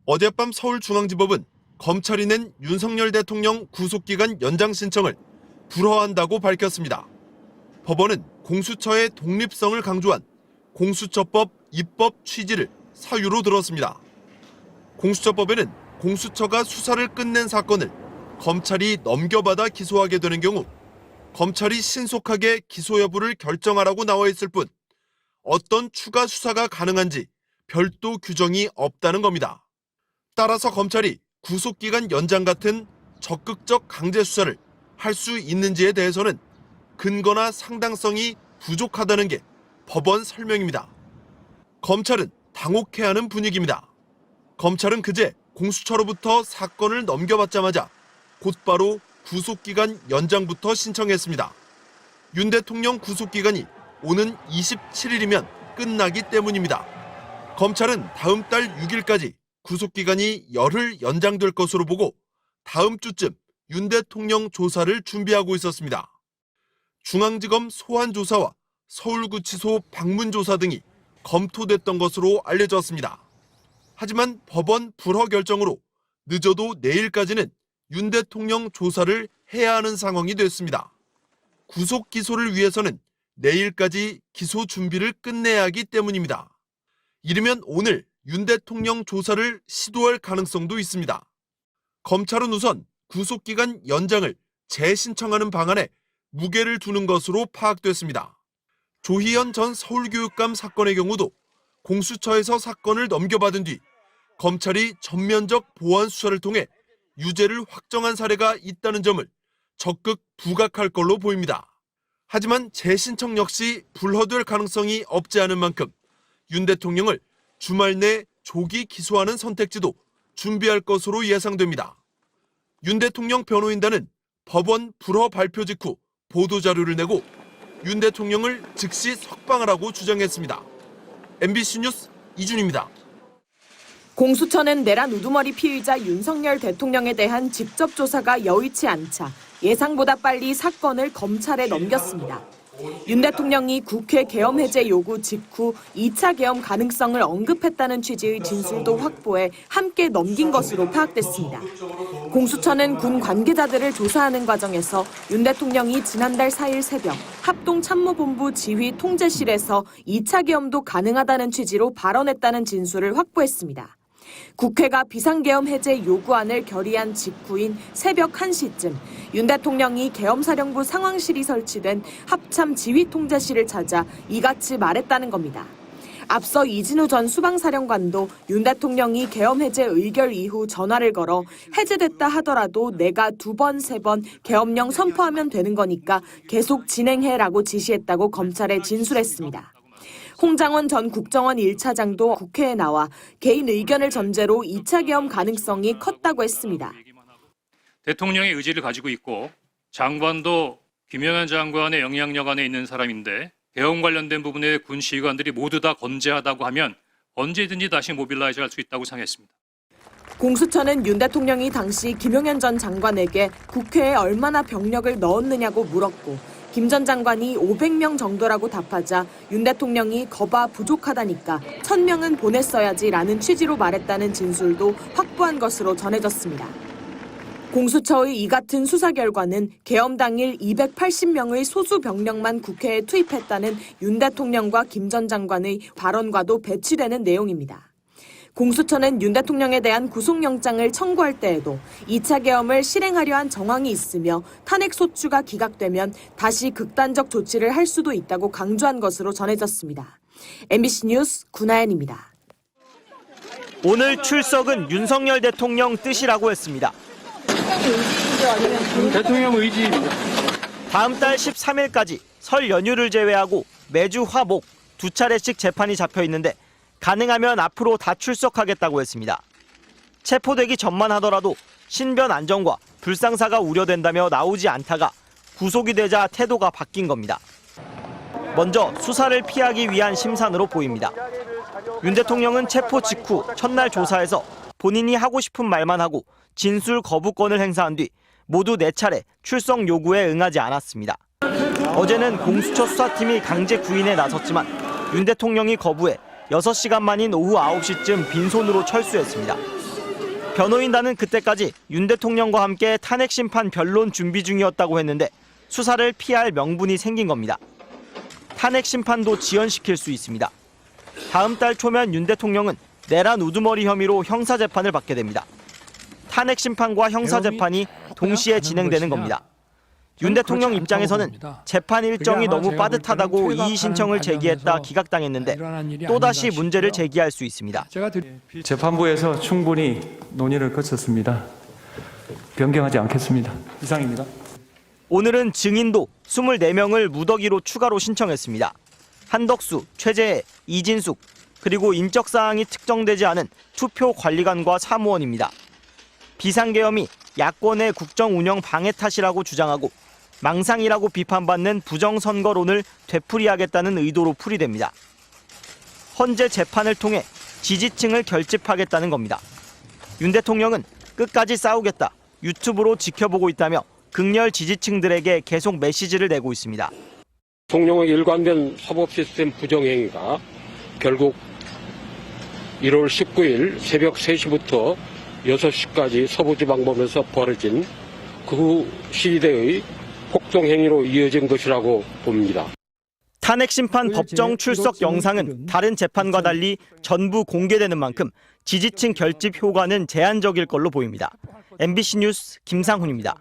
어젯밤 서울중앙지법은 검찰이 낸 윤석열 대통령 구속기간 연장 신청을 불허한다고 밝혔습니다. 법원은 공수처의 독립성을 강조한 공수처법 입법 취지를 사유로 들었습니다. 공수처법에는 공수처가 수사를 끝낸 사건을 검찰이 넘겨받아 기소하게 되는 경우 검찰이 신속하게 기소 여부를 결정하라고 나와 있을 뿐 어떤 추가 수사가 가능한지 별도 규정이 없다는 겁니다. 따라서 검찰이 구속기간 연장 같은 적극적 강제 수사를 할 수 있는지에 대해서는 근거나 상당성이 부족하다는 게 법원 설명입니다. 검찰은 당혹해하는 분위기입니다. 검찰은 그제 공수처로부터 사건을 넘겨받자마자 곧바로 구속기간 연장부터 신청했습니다. 윤 대통령 구속기간이 오는 27일이면 끝나기 때문입니다. 검찰은 다음 달 6일까지 구속기간이 열흘 연장될 것으로 보고 다음 주쯤 윤 대통령 조사를 준비하고 있었습니다. 중앙지검 소환조사와 서울구치소 방문조사 등이 검토됐던 것으로 알려졌습니다. 하지만 법원 불허 결정으로 늦어도 내일까지는 윤 대통령 조사를 해야 하는 상황이 됐습니다. 구속 기소를 위해서는 내일까지 기소 준비를 끝내야 하기 때문입니다. 이르면 오늘 윤 대통령 조사를 시도할 가능성도 있습니다. 검찰은 우선 구속기간 연장을 재신청하는 방안에 무게를 두는 것으로 파악됐습니다. 조희연 전 서울교육감 사건의 경우도 공수처에서 사건을 넘겨받은 뒤 검찰이 전면적 보완 수사를 통해 유죄를 확정한 사례가 있다는 점을 적극 부각할 걸로 보입니다. 하지만 재신청 역시 불허될 가능성이 없지 않은 만큼 윤 대통령을 주말 내 조기 기소하는 선택지도 준비할 것으로 예상됩니다. 윤 대통령 변호인단은 법원 불허 발표 직후 보도자료를 내고 윤 대통령을 즉시 석방하라고 주장했습니다. MBC 뉴스 이준입니다. 공수처는 내란 우두머리 피의자 윤석열 대통령에 대한 직접 조사가 여의치 않자 예상보다 빨리 사건을 검찰에 넘겼습니다. 윤 대통령이 국회 계엄 해제 요구 직후 2차 계엄 가능성을 언급했다는 취지의 진술도 확보해 함께 넘긴 것으로 파악됐습니다. 공수처는 군 관계자들을 조사하는 과정에서 윤 대통령이 지난달 4일 새벽 합동참모본부 지휘 통제실에서 2차 계엄도 가능하다는 취지로 발언했다는 진술을 확보했습니다. 국회가 비상계엄 해제 요구안을 결의한 직후인 새벽 1시쯤 윤 대통령이 계엄사령부 상황실이 설치된 합참 지휘통제실을 찾아 이같이 말했다는 겁니다. 앞서 이진우 전 수방사령관도 윤 대통령이 계엄 해제 의결 이후 전화를 걸어 해제됐다 하더라도 내가 2번, 3번 계엄령 선포하면 되는 거니까 계속 진행해라고 지시했다고 검찰에 진술했습니다. 홍장원 전 국정원 1차장도 국회에 나와 개인 의견을 전제로 2차 계엄 가능성이 컸다고 했습니다. 대통령의 의지를 가지고 있고 장관도 김영현 장관의 영향력 안에 있는 사람인데 계엄 관련된 부분에 군 지휘관들이 모두 다 건재하다고 하면 언제든지 다시 모빌라이즈할 수 있다고 상했습니다. 공수처는 윤 대통령이 당시 김용현 전 장관에게 국회에 얼마나 병력을 넣었느냐고 물었고 김 전 장관이 500명 정도라고 답하자 윤 대통령이 거봐 부족하다니까 1000명은 보냈어야지라는 취지로 말했다는 진술도 확보한 것으로 전해졌습니다. 공수처의 이 같은 수사 결과는 계엄 당일 280명의 소수 병력만 국회에 투입했다는 윤 대통령과 김 전 장관의 발언과도 배치되는 내용입니다. 공수처는 윤 대통령에 대한 구속영장을 청구할 때에도 2차 계엄을 실행하려 한 정황이 있으며 탄핵소추가 기각되면 다시 극단적 조치를 할 수도 있다고 강조한 것으로 전해졌습니다. MBC 뉴스 구나연입니다. 오늘 출석은 윤석열 대통령 뜻이라고 했습니다. 대통령 의지입니다. 다음 달 13일까지 설 연휴를 제외하고 매주 화, 목 2차례씩 재판이 잡혀 있는데 가능하면 앞으로 다 출석하겠다고 했습니다. 체포되기 전만 하더라도 신변 안정과 불상사가 우려된다며 나오지 않다가 구속이 되자 태도가 바뀐 겁니다. 먼저 수사를 피하기 위한 심산으로 보입니다. 윤 대통령은 체포 직후 첫날 조사에서 본인이 하고 싶은 말만 하고 진술 거부권을 행사한 뒤 모두 4차례 출석 요구에 응하지 않았습니다. 어제는 공수처 수사팀이 강제 구인에 나섰지만 윤 대통령이 거부해 6시간 만인 오후 9시쯤 빈손으로 철수했습니다. 변호인단은 그때까지 윤 대통령과 함께 탄핵 심판 변론 준비 중이었다고 했는데 수사를 피할 명분이 생긴 겁니다. 탄핵 심판도 지연시킬 수 있습니다. 다음 달 초면 윤 대통령은 내란 우두머리 혐의로 형사 재판을 받게 됩니다. 탄핵 심판과 형사 재판이 동시에 진행되는 겁니다. 윤 대통령 입장에서는 재판 일정이 너무 빠듯하다고 이의 신청을 제기했다 기각당했는데 또다시 문제를 제기할 수 있습니다. 재판부에서 충분히 논의를 거쳤습니다. 변경하지 않겠습니다. 이상입니다. 오늘은 증인도 24명을 무더기로 추가로 신청했습니다. 한덕수, 최재해, 이진숙, 그리고 인적사항이 특정되지 않은 투표관리관과 사무원입니다. 비상계엄이 야권의 국정 운영 방해 탓이라고 주장하고 망상이라고 비판받는 부정선거론을 되풀이하겠다는 의도로 풀이됩니다. 헌재 재판을 통해 지지층을 결집하겠다는 겁니다. 윤 대통령은 끝까지 싸우겠다, 유튜브로 지켜보고 있다며 극렬 지지층들에게 계속 메시지를 내고 있습니다. 대통령의 일관된 사법 시스템 부정행위가 결국 1월 19일 새벽 3시부터 6시까지 서부지방법에서 벌어진 그 시대의 폭동행위로 이어진 것이라고 봅니다. 탄핵 심판 법정 출석 영상은 다른 재판과 달리 전부 공개되는 만큼 지지층 결집 효과는 제한적일 걸로 보입니다. MBC 뉴스 김상훈입니다.